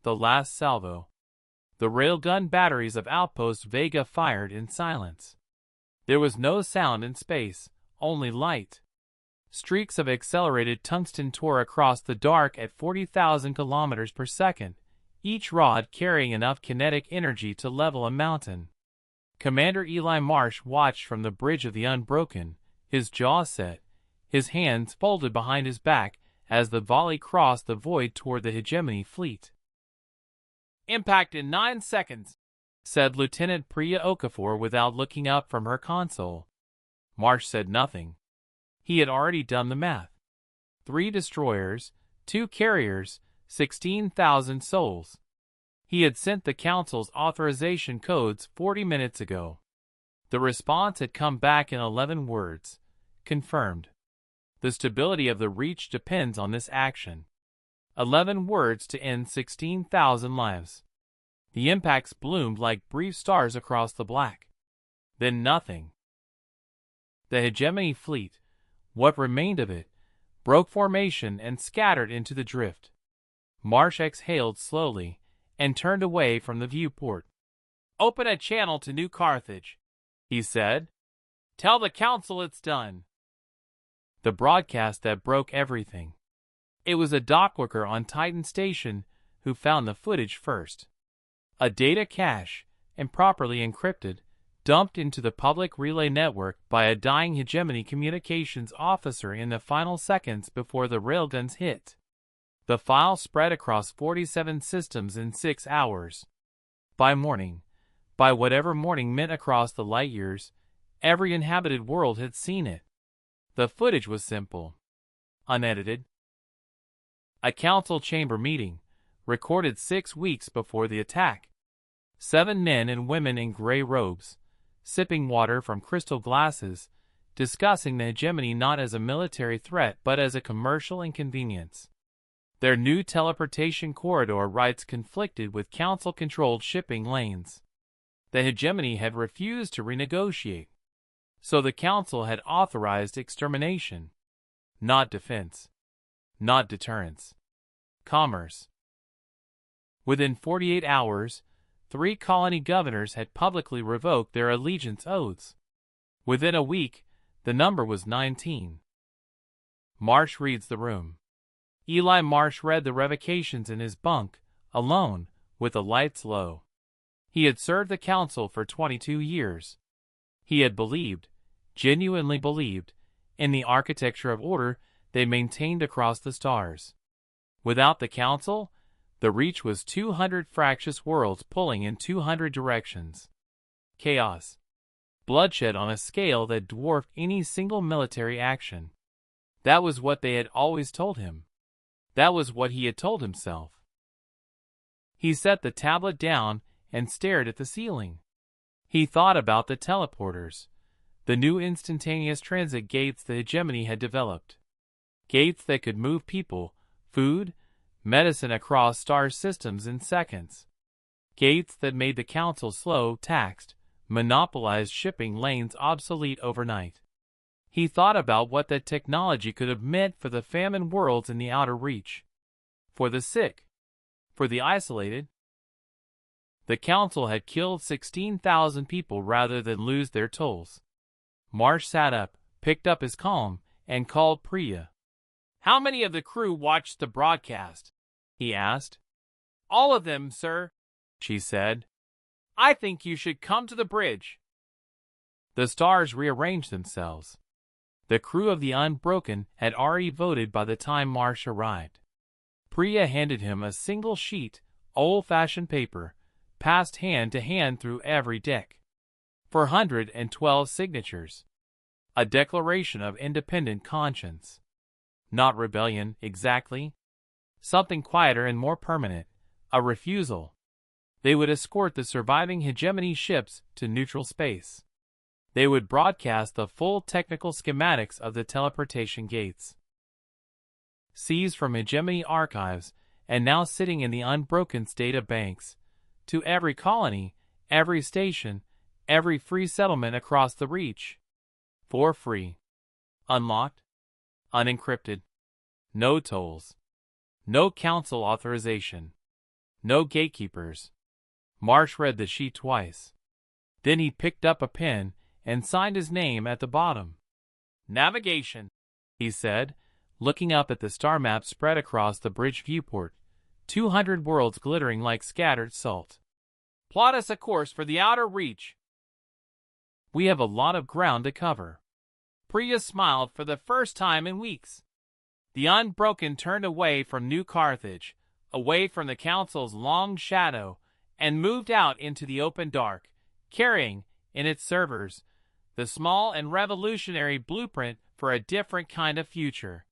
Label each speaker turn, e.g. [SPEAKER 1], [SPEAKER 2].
[SPEAKER 1] the last salvo. The railgun batteries of Outpost Vega fired in silence. There was no sound in space, only light. Streaks of accelerated tungsten tore across the dark at 40,000 kilometers per second, each rod carrying enough kinetic energy to level a mountain. Commander Eli Marsh watched from the bridge of the Unbroken, his jaw set, his hands folded behind his back as the volley crossed the void toward the Hegemony fleet. "Impact in 9 seconds," said Lieutenant Priya Okafor without looking up from her console. Marsh said nothing. He had already done the math. 3 destroyers, 2 carriers, 16,000 souls. He had sent the Council's authorization codes 40 minutes ago. The response had come back in 11 words. Confirmed. The stability of the Reach depends on this action. 11 words to end 16,000 lives. The impacts bloomed like brief stars across the black. Then nothing. The Hegemony fleet, what remained of it, broke formation and scattered into the drift. Marsh exhaled slowly and turned away from the viewport. "Open a channel to New Carthage," he said. "Tell the Council it's done." The broadcast that broke everything. It was a dockworker on Titan Station who found the footage first. A data cache, improperly encrypted, dumped into the public relay network by a dying Hegemony communications officer in the final seconds before the railguns hit. The file spread across 47 systems in 6 hours. By morning, by whatever morning meant across the light years, every inhabited world had seen it. The footage was simple. Unedited. A council chamber meeting, recorded 6 weeks before the attack. 7 men and women in gray robes, sipping water from crystal glasses, discussing the Hegemony not as a military threat but as a commercial inconvenience. Their new teleportation corridor rights conflicted with council-controlled shipping lanes. The Hegemony had refused to renegotiate. So the Council had authorized extermination. Not defense. Not deterrence. Commerce. Within 48 hours, 3 colony governors had publicly revoked their allegiance oaths. Within a week, the number was 19. Marsh reads the room. Eli Marsh read the revocations in his bunk, alone, with the lights low. He had served the Council for 22 years. He had believed, genuinely believed, in the architecture of order they maintained across the stars. Without the Council, the Reach was 200 fractious worlds pulling in 200 directions. Chaos. Bloodshed on a scale that dwarfed any single military action. That was what they had always told him. That was what he had told himself. He set the tablet down and stared at the ceiling. He thought about the teleporters, the new instantaneous transit gates the Hegemony had developed. Gates that could move people, food, medicine across star systems in seconds. Gates that made the Council slow, taxed, monopolized shipping lanes obsolete overnight. He thought about what that technology could have meant for the famine worlds in the outer Reach. For the sick. For the isolated. The Council had killed 16,000 people rather than lose their tolls. Marsh sat up, picked up his calm, and called Priya. "How many of the crew watched the broadcast?" he asked. "All of them, sir," she said. "I think you should come to the bridge." The stars rearranged themselves. The crew of the Unbroken had already voted by the time Marsh arrived. Priya handed him a single sheet, old-fashioned paper, passed hand to hand through every deck. 412 signatures. A declaration of independent conscience. Not rebellion, exactly. Something quieter and more permanent. A refusal. They would escort the surviving Hegemony ships to neutral space. They would broadcast the full technical schematics of the teleportation gates. Seized from Hegemony archives, and now sitting in the Unbroken's data banks, to every colony, every station, every free settlement across the Reach. For free. Unlocked. Unencrypted. No tolls. No council authorization. No gatekeepers. Marsh read the sheet twice. Then he picked up a pen and signed his name at the bottom. Navigation, he said, looking up at the star map spread across the bridge viewport, 200 worlds glittering like scattered salt. Plot us a course for the outer reach. We have a lot of ground to cover. Priya smiled for the first time in weeks. The Unbroken turned away from New Carthage, away from the Council's long shadow, and moved out into the open dark, carrying, in its servers, the small and revolutionary blueprint for a different kind of future.